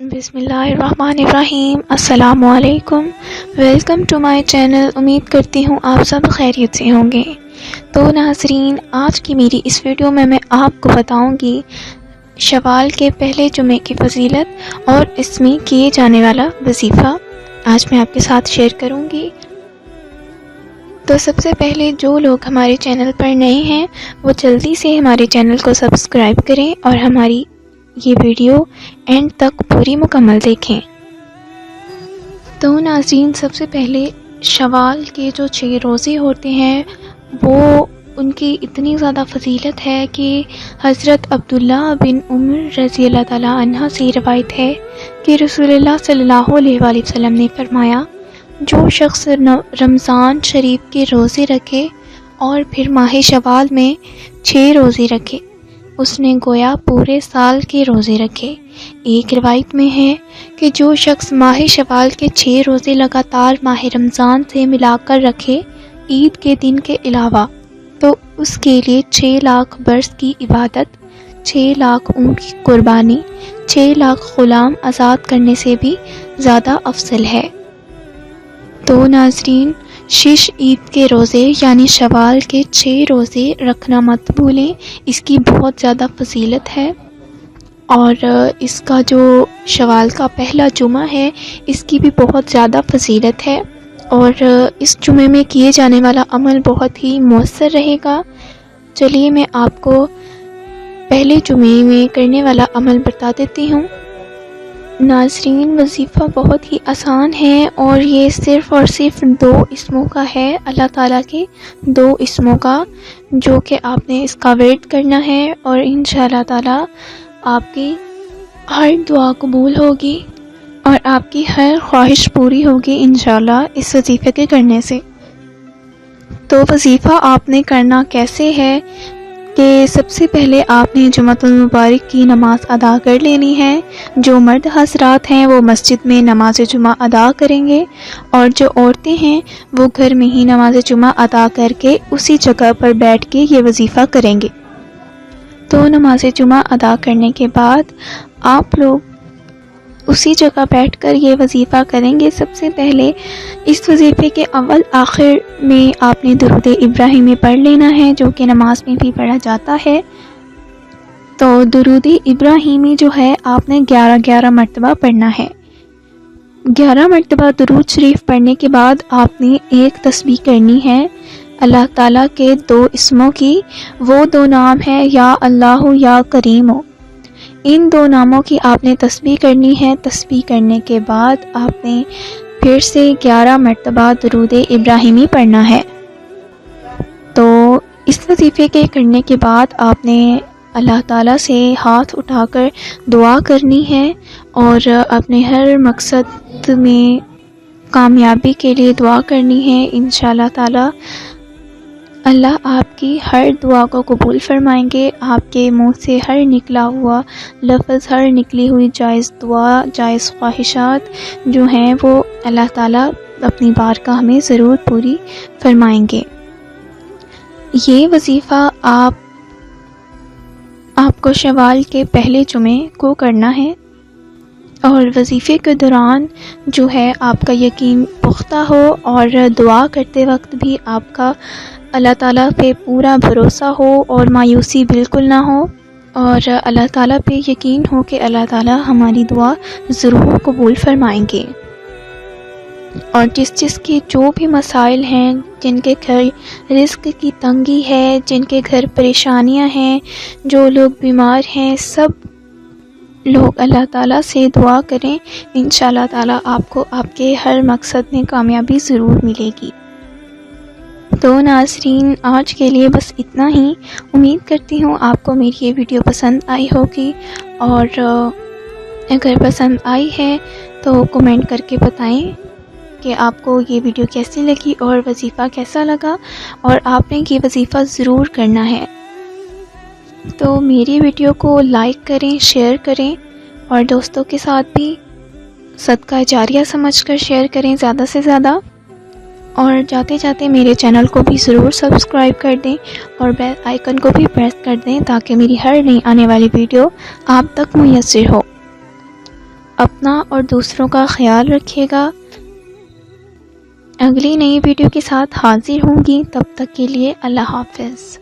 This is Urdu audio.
بسم اللہ الرحمن الرحیم۔ السلام علیکم، ویلکم ٹو مائی چینل۔ امید کرتی ہوں آپ سب خیریت سے ہوں گے۔ تو ناظرین، آج کی میری اس ویڈیو میں آپ کو بتاؤں گی شوال کے پہلے جمعے کی فضیلت اور اس میں کیے جانے والا وظیفہ آج میں آپ کے ساتھ شیئر کروں گی۔ تو سب سے پہلے جو لوگ ہمارے چینل پر نئے ہیں وہ جلدی سے ہمارے چینل کو سبسکرائب کریں اور ہماری یہ ویڈیو اینڈ تک پوری مکمل دیکھیں۔ تو ناظرین، سب سے پہلے شوال کے جو 6 روزے ہوتے ہیں وہ ان کی اتنی زیادہ فضیلت ہے کہ حضرت عبداللہ بن عمر رضی اللہ تعالیٰ عنہ سے روایت ہے کہ رسول اللہ صلی اللہ علیہ وآلہ وسلم نے فرمایا، جو شخص رمضان شریف کے روزے رکھے اور پھر ماہ شوال میں 6 روزے رکھے، اس نے گویا پورے سال کے روزے رکھے۔ ایک روایت میں ہے کہ جو شخص ماہ شوال کے 6 روزے لگاتار ماہ رمضان سے ملا کر رکھے عید کے دن کے علاوہ، تو اس کے لیے 6 لاکھ برس کی عبادت، 6 لاکھ اونٹ کی قربانی، 6 لاکھ غلام آزاد کرنے سے بھی زیادہ افضل ہے۔ تو ناظرین، 6 عید کے روزے یعنی شوال کے 6 روزے رکھنا مت بھولیں، اس کی بہت زیادہ فضیلت ہے۔ اور اس کا جو شوال کا پہلا جمعہ ہے اس کی بھی بہت زیادہ فضیلت ہے، اور اس جمعے میں کیے جانے والا عمل بہت ہی مؤثر رہے گا۔ چلیے میں آپ کو پہلے جمعے میں کرنے والا عمل بتا دیتی ہوں۔ ناظرین، وظیفہ بہت ہی آسان ہے اور یہ صرف اور صرف 2 اسموں کا ہے، اللہ تعالیٰ کے 2 اسموں کا، جو کہ آپ نے اس کا ورد کرنا ہے اور انشاءاللہ تعالیٰ آپ کی ہر دعا قبول ہوگی اور آپ کی ہر خواہش پوری ہوگی انشاءاللہ اس وظیفے کے کرنے سے۔ تو وظیفہ آپ نے کرنا کیسے ہے کہ سب سے پہلے آپ نے جمعۃ المبارک کی نماز ادا کر لینی ہے۔ جو مرد حضرات ہیں وہ مسجد میں نماز جمعہ ادا کریں گے، اور جو عورتیں ہیں وہ گھر میں ہی نماز جمعہ ادا کر کے اسی جگہ پر بیٹھ کے یہ وظیفہ کریں گے۔ تو نماز جمعہ ادا کرنے کے بعد آپ لوگ اسی جگہ بیٹھ کر یہ وظیفہ کریں گے۔ سب سے پہلے اس وظیفے کے اول آخر میں آپ نے درود ابراہیمی پڑھ لینا ہے، جو کہ نماز میں بھی پڑھا جاتا ہے۔ تو درود ابراہیمی جو ہے آپ نے 11 مرتبہ پڑھنا ہے۔ 11 مرتبہ درود شریف پڑھنے کے بعد آپ نے ایک تسبیح کرنی ہے اللہ تعالیٰ کے 2 اسموں کی۔ وہ 2 نام ہیں یا اللہ یا کریم۔ ان 2 ناموں کی آپ نے تسبیح کرنی ہے۔ تسبیح کرنے کے بعد آپ نے پھر سے 11 مرتبہ درود ابراہیمی پڑھنا ہے۔ تو اس وظیفے کے کرنے کے بعد آپ نے اللہ تعالیٰ سے ہاتھ اٹھا کر دعا کرنی ہے اور اپنے ہر مقصد میں کامیابی کے لیے دعا کرنی ہے۔ انشاءاللہ تعالیٰ اللہ آپ کی ہر دعا کو قبول فرمائیں گے۔ آپ کے منہ سے ہر نکلا ہوا لفظ، ہر نکلی ہوئی جائز دعا، جائز خواہشات جو ہیں وہ اللہ تعالیٰ اپنی بارگاہ میں ضرور پوری فرمائیں گے۔ یہ وظیفہ آپ کو شوال کے پہلے جمعے کو کرنا ہے، اور وظیفے کے دوران جو ہے آپ کا یقین پختہ ہو اور دعا کرتے وقت بھی آپ کا اللہ تعالیٰ پہ پورا بھروسہ ہو اور مایوسی بالکل نہ ہو، اور اللہ تعالیٰ پہ یقین ہو کہ اللہ تعالیٰ ہماری دعا ضرور قبول فرمائیں گے۔ اور جس کے جو بھی مسائل ہیں، جن کے گھر رزق کی تنگی ہے، جن کے گھر پریشانیاں ہیں، جو لوگ بیمار ہیں، سب لوگ اللہ تعالیٰ سے دعا کریں، انشاءاللہ تعالیٰ آپ کو آپ کے ہر مقصد میں کامیابی ضرور ملے گی۔ تو ناظرین، آج کے لیے بس اتنا ہی۔ امید کرتی ہوں آپ کو میری یہ ویڈیو پسند آئی ہوگی، اور اگر پسند آئی ہے تو کمنٹ کر کے بتائیں کہ آپ کو یہ ویڈیو کیسی لگی اور وظیفہ کیسا لگا، اور آپ نے یہ وظیفہ ضرور کرنا ہے۔ تو میری ویڈیو کو لائک کریں، شیئر کریں، اور دوستوں کے ساتھ بھی صدقہ جاریہ سمجھ کر شیئر کریں زیادہ سے زیادہ، اور جاتے جاتے میرے چینل کو بھی ضرور سبسکرائب کر دیں اور بیل آئیکن کو بھی پریس کر دیں تاکہ میری ہر نئی آنے والی ویڈیو آپ تک میسر ہو۔ اور دوسروں کا خیال رکھیے گا۔ اگلی نئی ویڈیو کے ساتھ حاضر ہوں گی، تب تک کے لیے اللہ حافظ۔